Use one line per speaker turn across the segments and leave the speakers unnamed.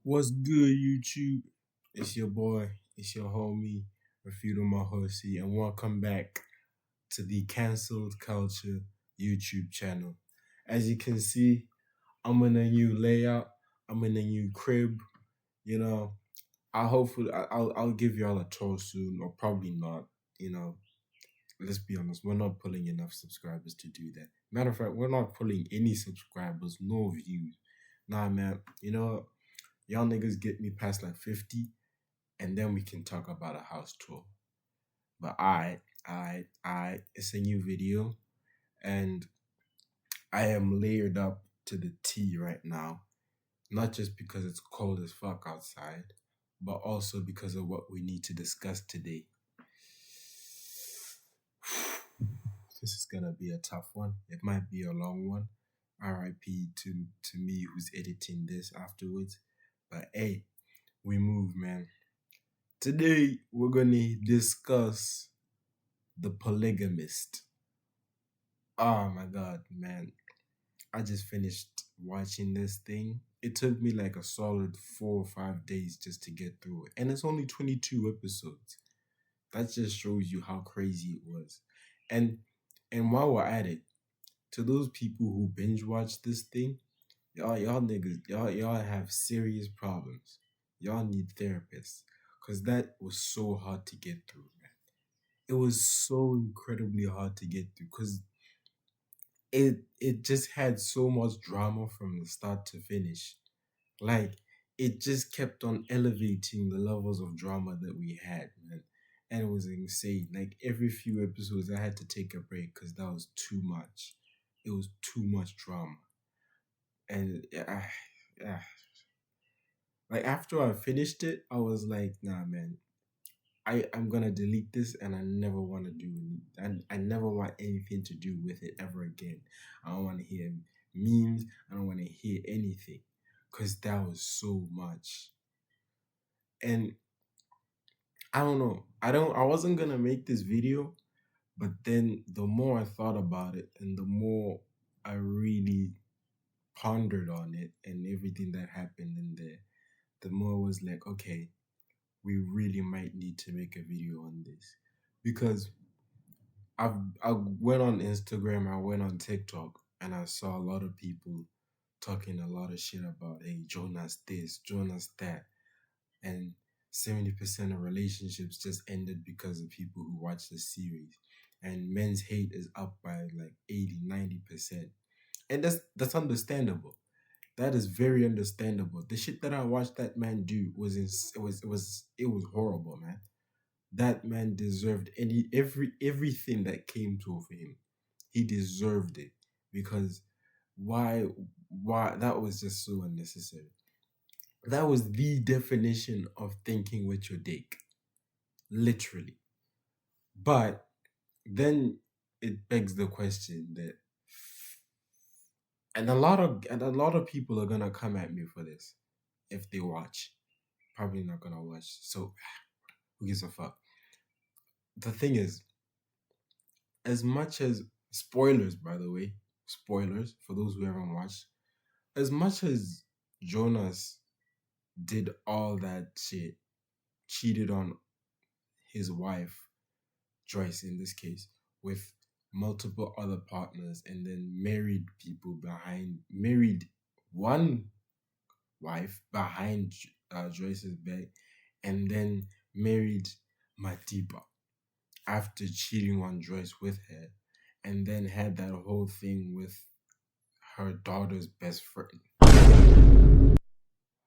What's good, YouTube? It's your boy, it's your homie, Refutal Mahosi, and welcome back to the Cancelled Culture YouTube channel. As you can see, I'm in a new layout, I'm in a new crib. You know, I'll give y'all a tour soon, or probably not. You know, let's be honest, we're not pulling enough subscribers to do that. Matter of fact, we're not pulling any subscribers, no views. Nah, man. You know, y'all niggas get me past like 50 and then we can talk about a house tour. But it's a new video, and I am layered up to the T right now. Not just because it's cold as fuck outside, but also because of what we need to discuss today. This is gonna be a tough one. It might be a long one. RIP to me who's editing this afterwards. But hey, we move, man. Today we're gonna discuss the polygamist. Oh my god, man. I just finished watching this thing. It took me like a solid 4 or 5 days just to get through it. And it's only 22 episodes. That just shows you how crazy it was. And while we're at it, to those people who binge watch this thing, y'all niggas, y'all have serious problems. Y'all need therapists. Cause that was so hard to get through, man. It was so incredibly hard to get through because it just had so much drama from the start to finish. Like it just kept on elevating the levels of drama that we had, man. And it was insane. Like every few episodes I had to take a break because that was too much. It was too much drama. And like after I finished it, I was like, nah man, I'm gonna delete this and I never want to do it. And I never want anything to do with it ever again. I don't want to hear memes. I don't want to hear anything because that was so much. And I don't know. I wasn't gonna make this video, but then the more I thought about it and the more I really pondered on it and everything that happened in there, the more I was like, okay, we really might need to make a video on this because I went on Instagram, I went on TikTok, and I saw a lot of people talking a lot of shit about, hey, Jonas this, Jonas that, and 70% of relationships just ended because of people who watch the series, and men's hate is up by like 80-90%, and that's understandable. That is very understandable. The shit that I watched that man do was it was horrible, man. That man deserved everything that came to him. He deserved it because why that was just so unnecessary. That was the definition of thinking with your dick, literally. But then it begs the question that, and a lot of people are gonna come at me for this if they watch. Probably not gonna watch. So who gives a fuck? The thing is, as much as spoilers, by the way, spoilers for those who haven't watched, as much as Jonas did all that shit, cheated on his wife, Joyce in this case, with multiple other partners, and then married one wife behind Joyce's back, and then married Madiba after cheating on Joyce with her, and then had that whole thing with her daughter's best friend.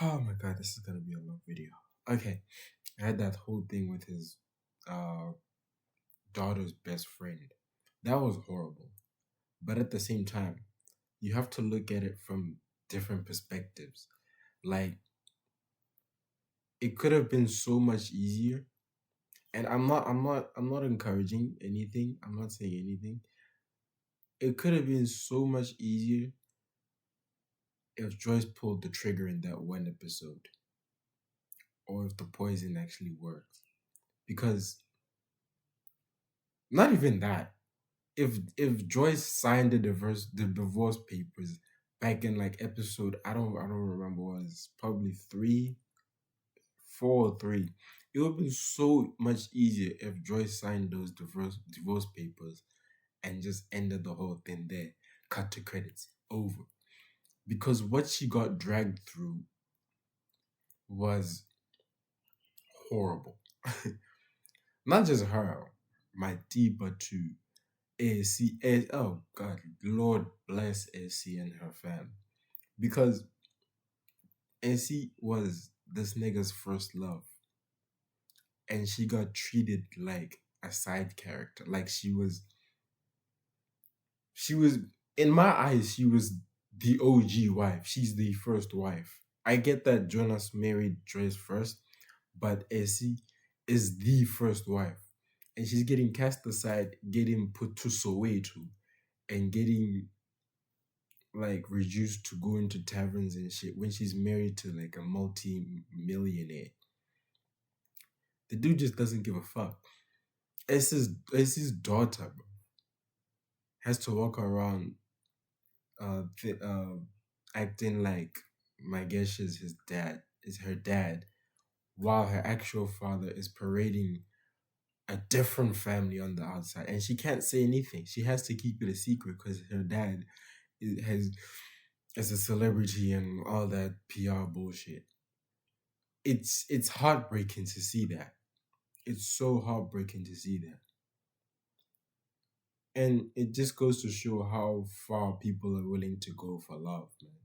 Oh my god, this is gonna be a long video. Okay, I had that whole thing with his uh, daughter's best friend. That was horrible. But at the same time, you have to look at it from different perspectives. Like, it could have been so much easier. And I'm not encouraging anything. I'm not saying anything. It could have been so much easier if Joyce pulled the trigger in that one episode, or if the poison actually worked. Because not even that. If Joyce signed the divorce papers back in like episode, I don't remember, was probably 3, 4 or 3. It would have been so much easier if Joyce signed those divorce papers and just ended the whole thing there. Cut to credits. Over. Because what she got dragged through was horrible. Not just her, my D, but to AC. Oh God, Lord bless AC and her fam. Because AC was this nigga's first love. And she got treated like a side character. Like she was in my eyes, she was the OG wife. She's the first wife. I get that Jonas married Joyce first, but Essie is the first wife. And she's getting cast aside, getting put to Soweto, and getting like reduced to going to taverns and shit when she's married to like a multi-millionaire. The dude just doesn't give a fuck. Essie's daughter, bro, has to walk around acting like Magesh is her dad, while her actual father is parading a different family on the outside, and she can't say anything. She has to keep it a secret because her dad is a celebrity and all that PR bullshit. It's heartbreaking to see that. It's so heartbreaking to see that. And it just goes to show how far people are willing to go for love, man.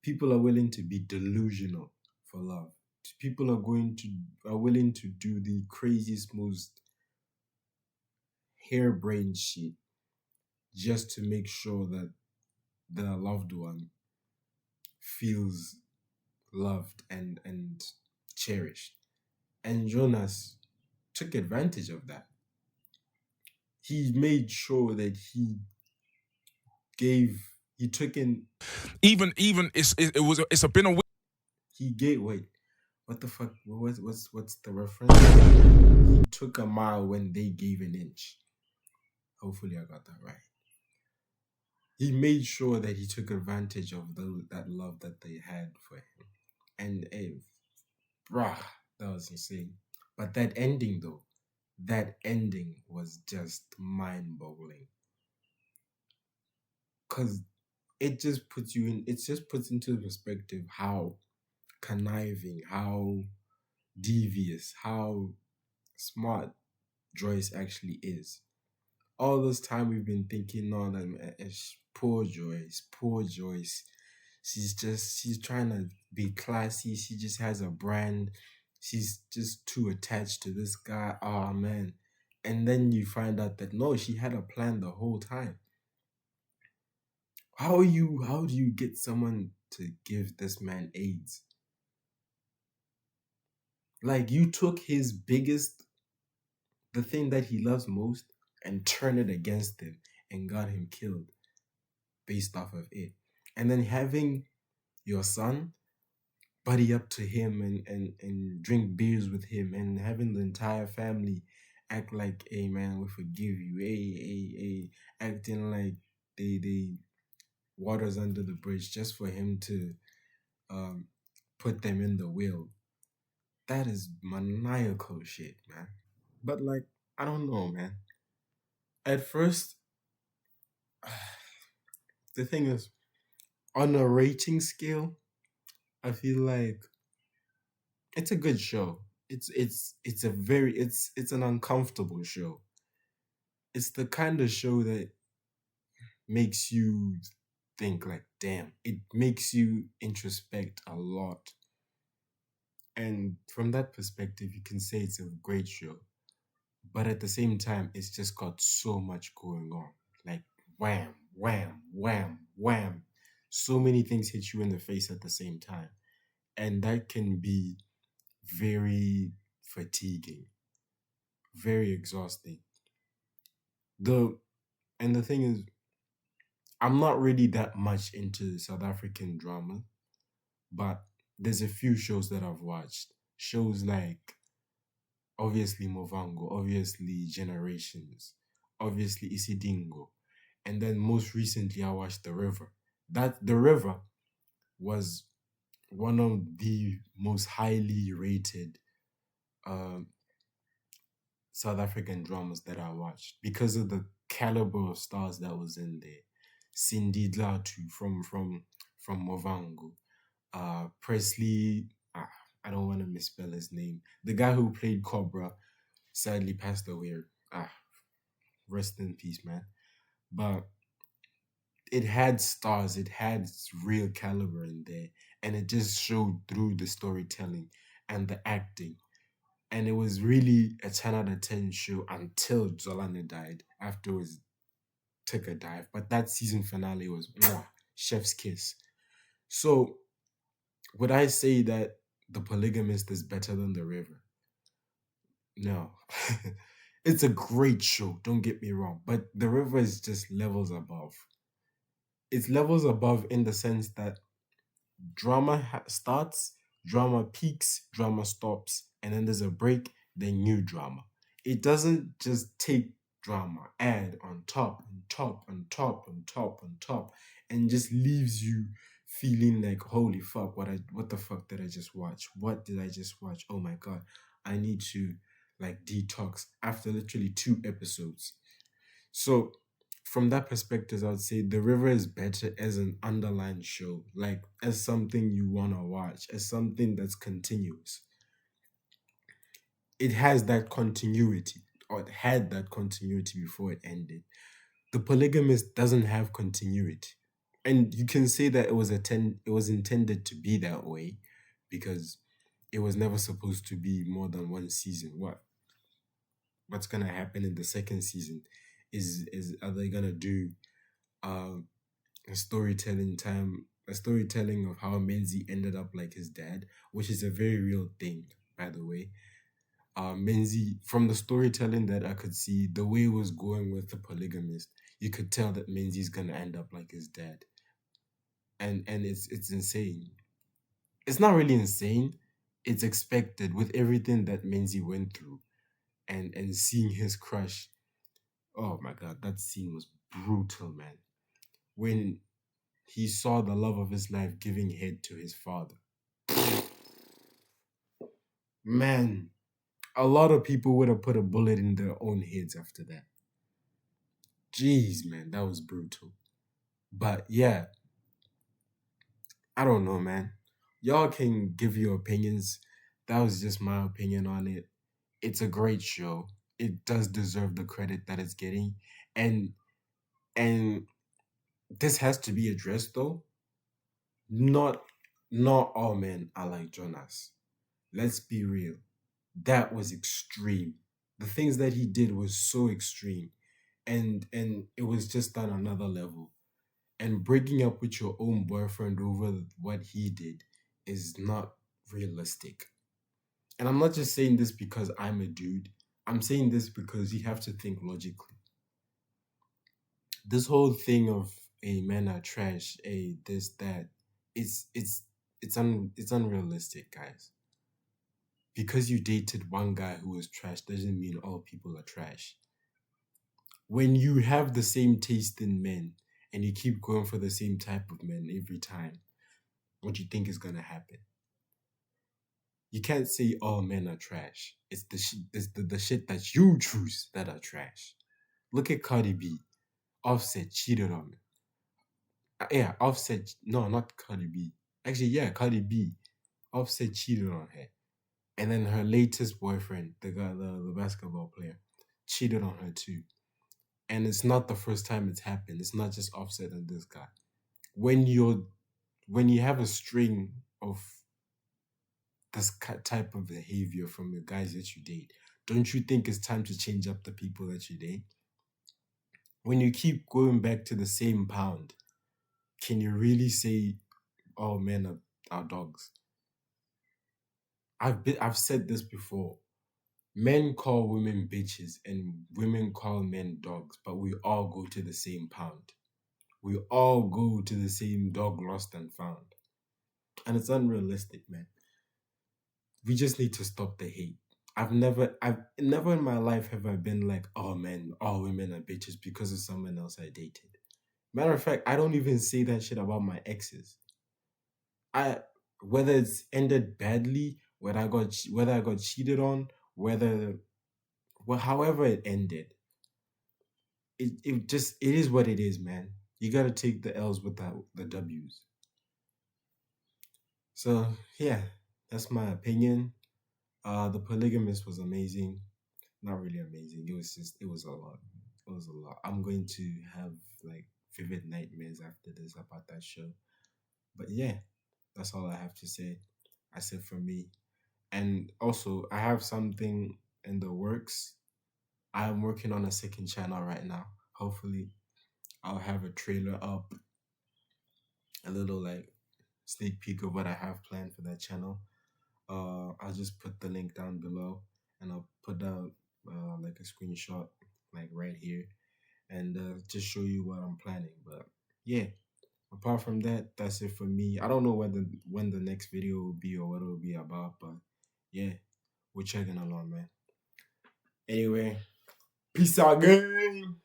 People are willing to be delusional for love. People are willing to do the craziest, most harebrained shit just to make sure that their loved one feels loved and cherished. And Jonas took advantage of that. He made sure that he took in
even it's been a week.
he gave wait, what the fuck, what's the reference? He took a mile when they gave an inch. Hopefully I got that right. He made sure that he took advantage of that love that they had for him. And bruh, that was insane. But that ending though, that ending was just mind-boggling. Cause it just puts into perspective how conniving, how devious, how smart Joyce actually is. All this time we've been thinking, no, that poor Joyce, poor Joyce. She's trying to be classy. She just has a brand. She's just too attached to this guy. Oh man. And then you find out that no, she had a plan the whole time. How do you get someone to give this man AIDS? Like you took the thing that he loves most, and turned it against him and got him killed based off of it. And then having your son buddy up to him and drink beers with him, and having the entire family act like, hey man, we forgive you. Hey, acting like they waters under the bridge just for him to put them in the wheel. That is maniacal shit, man. But like, I don't know, man. At first, the thing is, on a rating scale, I feel like it's a good show. It's an uncomfortable show. It's the kind of show that makes you think like, damn. It makes you introspect a lot. And from that perspective, you can say it's a great show. But at the same time, it's just got so much going on. Like wham, wham, wham, wham. So many things hit you in the face at the same time. And that can be very fatiguing, very exhausting. And the thing is, I'm not really that much into South African drama, but there's a few shows that I've watched. Shows like obviously Movango, obviously Generations, obviously Isidingo. And then most recently I watched The River. That The River was one of the most highly rated um South African dramas that I watched because of the caliber of stars that was in there. Cindy Dlatu from Movango, Presley. I don't want to misspell his name. The guy who played Cobra sadly passed away. Ah, rest in peace, man. But it had stars, it had real caliber in there, and it just showed through the storytelling and the acting. And it was really a 10 out of 10 show until Zolane died. Afterwards, took a dive. But that season finale was mwah, chef's kiss. So, would I say that The Polygamist is better than The River? No. It's a great show, don't get me wrong. But The River is just levels above. It's levels above in the sense that starts, drama peaks, drama stops, and then there's a break, then new drama. It doesn't just take drama, add on top, on top, on top, on top, on top, and just leaves you feeling like, holy fuck, what the fuck did I just watch? What did I just watch? Oh my god, I need to like detox after literally 2 episodes. So from that perspective, I would say The River is better as an underlying show, like as something you want to watch, as something that's continuous. It has that continuity, or it had that continuity before it ended. The Polygamist doesn't have continuity. And you can say that it was intended to be that way because it was never supposed to be more than one season. What's gonna happen in the second season? Is Are they gonna do uh, a storytelling of how Menzi ended up like his dad, which is a very real thing, by the way. Menzi, from the storytelling that I could see, the way it was going with the polygamist, you could tell that Menzi's gonna end up like his dad, and it's insane. It's not really insane. It's expected with everything that Menzi went through, and seeing his crush. Oh my god, that scene was brutal, man. When he saw the love of his life giving head to his father. Man, a lot of people would have put a bullet in their own heads after that. Jeez, man, that was brutal. But yeah, I don't know, man. Y'all can give your opinions. That was just my opinion on it. It's a great show. It does deserve the credit that it's getting. And and this has to be addressed though. Not not all men are like Jonas. Let's be real. That was extreme. The things that he did was so extreme, and it was just on another level. And breaking up with your own boyfriend over what he did is not realistic. And I'm not just saying this because I'm a dude. I'm saying this because you have to think logically. This whole thing of a men are trash, a this that, it's unrealistic, guys. Because you dated one guy who was trash doesn't mean all people are trash. When you have the same taste in men and you keep going for the same type of men every time, what do you think is gonna happen? You can't say all men are trash. It's the shit that you choose that are trash. Look at Cardi B. Offset cheated on her. Yeah, Offset. No, not Cardi B. Actually, yeah, Cardi B. Offset cheated on her. And then her latest boyfriend, the guy, the basketball player, cheated on her too. And it's not the first time it's happened. It's not just Offset and this guy. When you're when you have a string of this type of behavior from the guys that you date, don't you think it's time to change up the people that you date? When you keep going back to the same pound, can you really say all men are dogs? I've said this before. Men call women bitches and women call men dogs, but we all go to the same pound. We all go to the same dog lost and found. And it's unrealistic, man. We just need to stop the hate. I've never in my life have I been like, oh man, all women are bitches because of someone else I dated. Matter of fact, I don't even say that shit about my exes. I Whether it's ended badly, whether I got cheated on, whether well, however it ended, it is what it is, man. You gotta take the L's with the W's. So yeah, that's my opinion. The polygamist was amazing. Not really amazing. It was a lot. It was a lot. I'm going to have like vivid nightmares after this about that show. But yeah, that's all I have to say. I said for me. And also I have something in the works. I'm working on a second channel right now. Hopefully I'll have a trailer up, a little like sneak peek of what I have planned for that channel. I'll just put the link down below, and I'll put out like a screenshot like right here, and just show you what I'm planning. But yeah, apart from that, that's it for me. I don't know when the next video will be or what it will be about, but yeah, we're checking along, man. Anyway, peace out, gang.